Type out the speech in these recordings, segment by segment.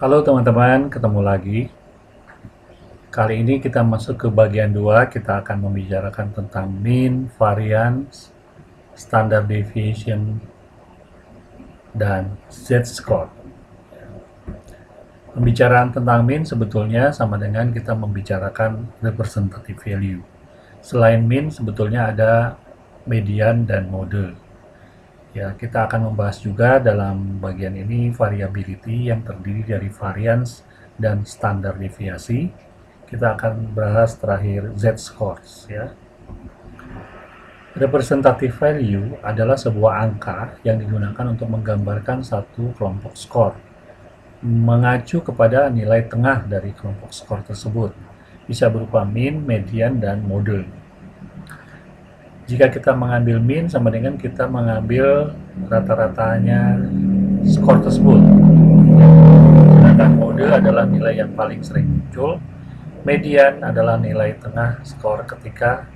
Halo teman-teman, ketemu lagi. Kali ini kita masuk ke bagian 2, kita akan membicarakan tentang mean, variance, standard deviation, dan z-score. Pembicaraan tentang mean sebetulnya sama dengan kita membicarakan representative value. Selain mean, sebetulnya ada median dan mode. Ya, kita akan membahas juga dalam bagian ini variability yang terdiri dari variance dan standar deviasi. Kita akan bahas terakhir z-scores ya. Representative value adalah sebuah angka yang digunakan untuk menggambarkan satu kelompok skor, mengacu kepada nilai tengah dari kelompok skor tersebut. Bisa berupa mean, median, dan mode. Jika kita mengambil mean sama dengan kita mengambil rata-ratanya skor tersebut. Sedangkan mode adalah nilai yang paling sering muncul. Median adalah nilai tengah skor ketika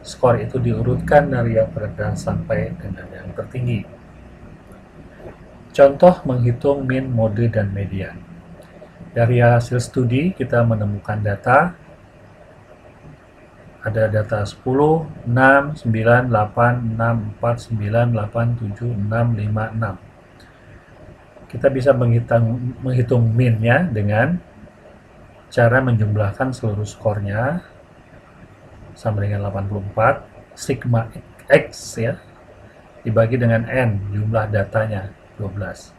skor itu diurutkan dari yang terendah sampai dengan yang tertinggi. Contoh menghitung mean, mode, dan median. Dari hasil studi kita menemukan data. Ada data 10, 6, 9, 8, 6, 4, 9, 8, 7, 6, 5, 6. Kita bisa menghitung mean-nya dengan cara menjumlahkan seluruh skornya sama dengan 84, sigma X ya, dibagi dengan N, jumlah datanya 12.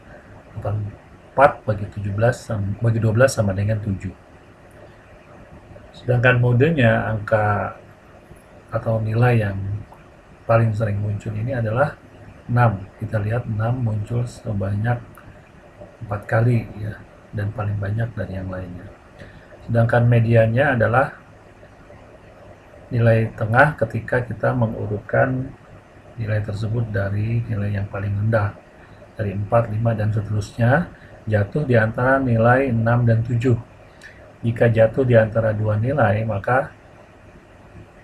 84 bagi 12 sama dengan 7. Sedangkan modenya angka atau nilai yang paling sering muncul ini adalah 6. Kita lihat 6 muncul sebanyak 4 kali ya, dan paling banyak dari yang lainnya. Sedangkan mediannya adalah nilai tengah ketika kita mengurutkan nilai tersebut dari nilai yang paling rendah. Dari 4, 5, dan seterusnya jatuh di antara nilai 6 dan 7. Jika jatuh di antara dua nilai, maka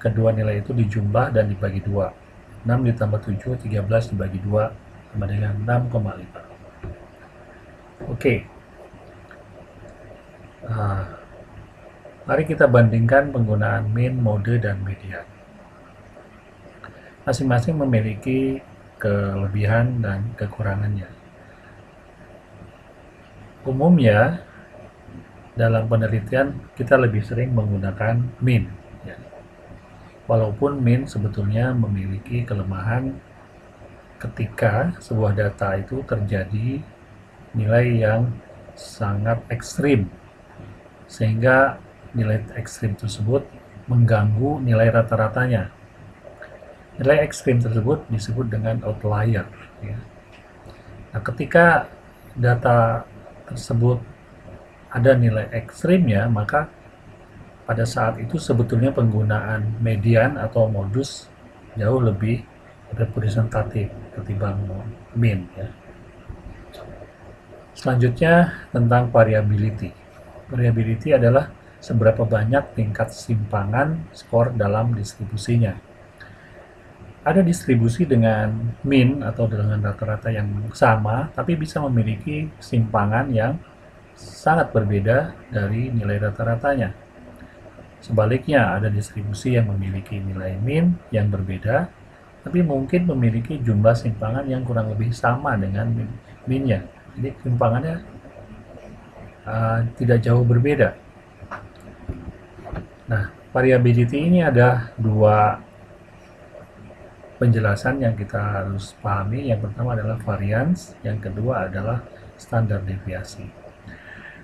kedua nilai itu dijumlah dan dibagi 2. 6 ditambah 7, 13 dibagi 2 sama dengan 6,5. Oke. Mari kita bandingkan penggunaan mean, mode, dan median. Masing-masing memiliki kelebihan dan kekurangannya. Umumnya, dalam penelitian kita lebih sering menggunakan mean. Ya. Walaupun mean sebetulnya memiliki kelemahan ketika sebuah data itu terjadi nilai yang sangat ekstrim, sehingga nilai ekstrim tersebut mengganggu nilai rata-ratanya. Nilai ekstrim tersebut disebut dengan outlier. Ya. Nah, ketika data tersebut ada nilai ekstrimnya, maka pada saat itu sebetulnya penggunaan median atau modus jauh lebih representatif ketimbang mean. Ya. Selanjutnya tentang variability. Variability adalah seberapa banyak tingkat simpangan skor dalam distribusinya. Ada distribusi dengan mean atau dengan rata-rata yang sama, tapi bisa memiliki simpangan yang sangat berbeda dari nilai rata-ratanya. Sebaliknya, ada distribusi yang memiliki nilai mean yang berbeda, tapi mungkin memiliki jumlah simpangan yang kurang lebih sama dengan mean-nya. Jadi simpangannya tidak jauh berbeda. Nah, variability ini ada dua penjelasan yang kita harus pahami. Yang pertama adalah variance, yang kedua adalah standar deviasi.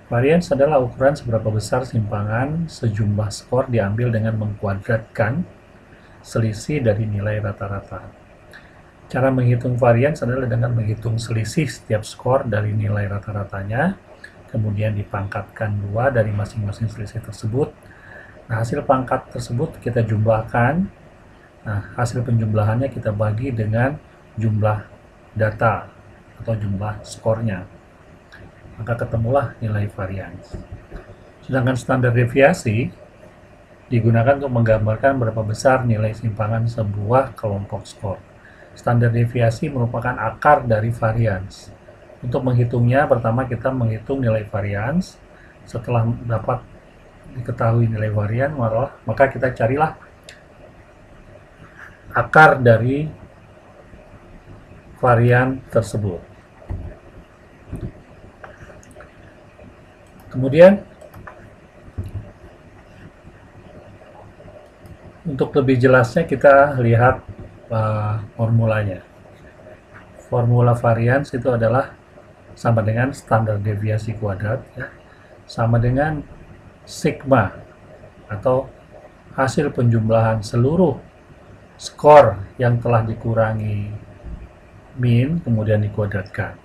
Variance adalah ukuran seberapa besar simpangan sejumlah skor diambil dengan mengkuadratkan selisih dari nilai rata-rata. Cara menghitung variance adalah dengan menghitung selisih setiap skor dari nilai rata-ratanya, kemudian dipangkatkan 2 dari masing-masing selisih tersebut. Nah, hasil pangkat tersebut kita jumlahkan. Nah, hasil penjumlahannya kita bagi dengan jumlah data atau jumlah skornya. Maka ketemulah nilai variance. Sedangkan standar deviasi digunakan untuk menggambarkan berapa besar nilai simpangan sebuah kelompok skor. Standar deviasi merupakan akar dari variance. Untuk menghitungnya, pertama kita menghitung nilai varians. Setelah dapat diketahui nilai varian, maka kita carilah akar dari varian tersebut. Kemudian, untuk lebih jelasnya kita lihat formulanya. Formula varians itu adalah sama dengan standar deviasi kuadrat, ya, sama dengan sigma atau hasil penjumlahan seluruh skor yang telah dikurangi min kemudian dikuadratkan,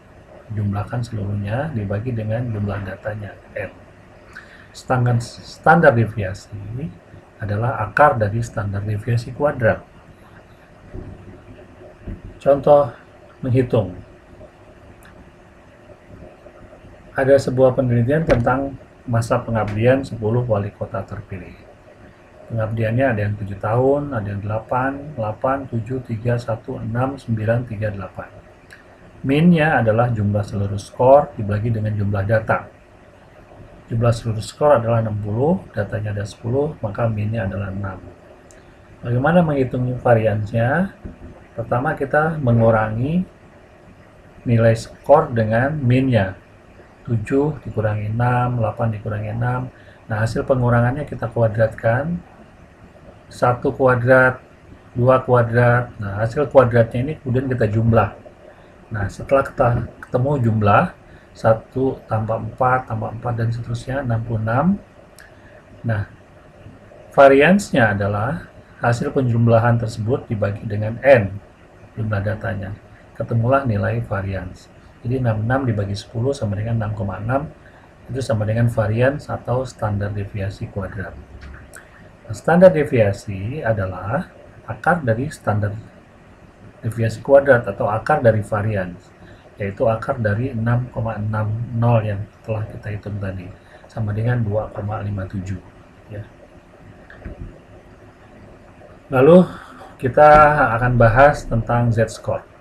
jumlahkan seluruhnya dibagi dengan jumlah datanya n. Standar deviasi adalah akar dari standar deviasi kuadrat. Contoh menghitung. Ada sebuah penelitian tentang masa pengabdian 10 wali kota terpilih. Pengabdiannya ada yang 7 tahun, ada yang 8, 7, 3, 1, 6, 9, 3, 8. Min-nya adalah jumlah seluruh skor dibagi dengan jumlah data. Jumlah seluruh skor adalah 60, datanya ada 10, maka min-nya adalah 6. Bagaimana menghitung variansnya? Pertama kita mengurangi nilai skor dengan min-nya. 7 dikurangi 6, 8 dikurangi 6. Nah, hasil pengurangannya kita kuadratkan. 1 kuadrat, 2 kuadrat. Nah, hasil kuadratnya ini kemudian kita jumlah. Nah, setelah kita ketemu jumlah 1 tambah 4 tambah 4 dan seterusnya 66. Nah, variansnya adalah hasil penjumlahan tersebut dibagi dengan n, jumlah datanya. Ketemulah nilai varians. Jadi 66 dibagi 10 sama dengan 6,6, itu sama dengan varians atau standar deviasi kuadrat. Nah, standar deviasi adalah akar dari standar deviasi kuadrat atau akar dari varians, yaitu akar dari 6,60 yang telah kita hitung tadi, sama dengan 2,57. Ya. Lalu kita akan bahas tentang z-score.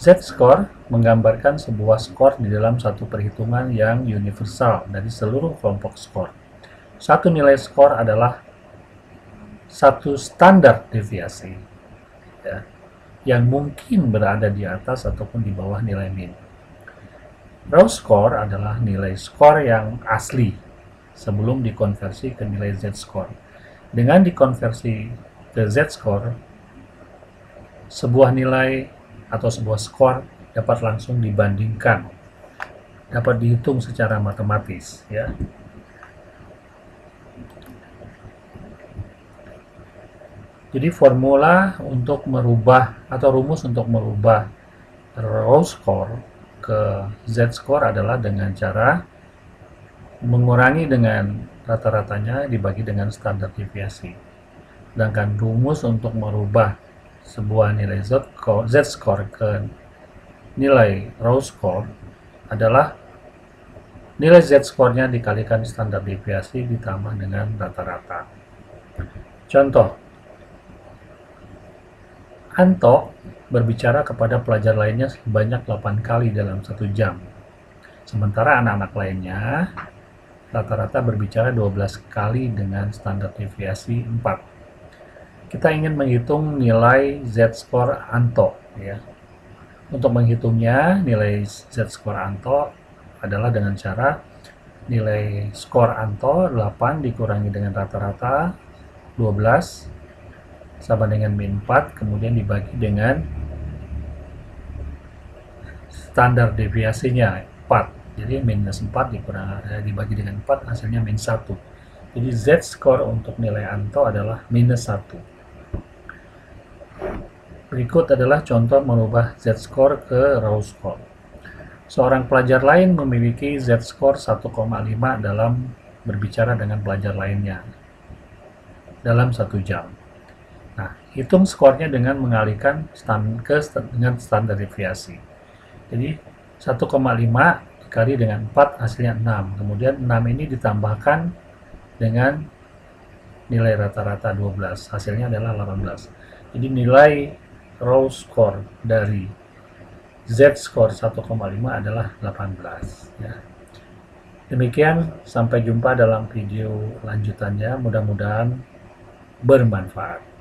Z-score menggambarkan sebuah skor di dalam satu perhitungan yang universal dari seluruh kelompok skor. Satu nilai skor adalah satu standar deviasi, ya, yang mungkin berada di atas ataupun di bawah nilai min. Raw score adalah nilai skor yang asli sebelum dikonversi ke nilai z-score. Dengan dikonversi ke z-score, sebuah nilai atau sebuah skor dapat langsung dibandingkan, dapat dihitung secara matematis, ya. Jadi formula untuk merubah atau rumus untuk merubah raw score ke z-score adalah dengan cara mengurangi dengan rata-ratanya dibagi dengan standar deviasi. Sedangkan rumus untuk merubah sebuah nilai z-score ke nilai raw score adalah nilai z-score-nya dikalikan standar deviasi ditambah dengan rata-rata. Contoh, Anto berbicara kepada pelajar lainnya sebanyak 8 kali dalam 1 jam. Sementara anak-anak lainnya rata-rata berbicara 12 kali dengan standar deviasi 4. Kita ingin menghitung nilai z-score Anto, ya. Untuk menghitungnya, nilai z-score Anto adalah dengan cara nilai skor Anto 8 dikurangi dengan rata-rata 12 sama dengan min 4, kemudian dibagi dengan standar deviasinya 4. Jadi minus 4 dibagi dengan 4 hasilnya min 1. Jadi z-score untuk nilai Anto adalah minus 1. Berikut adalah contoh merubah z-score ke raw score. Seorang pelajar lain memiliki z-score 1,5 dalam berbicara dengan pelajar lainnya dalam 1 jam. Nah, hitung skornya dengan mengalihkan dengan standar deviasi. Jadi 1,5 dikali dengan 4 hasilnya 6. Kemudian 6 ini ditambahkan dengan nilai rata-rata 12. Hasilnya adalah 18. Jadi nilai raw score dari Z-score 1,5 adalah 18 ya. Demikian, sampai jumpa dalam video lanjutannya, mudah-mudahan bermanfaat.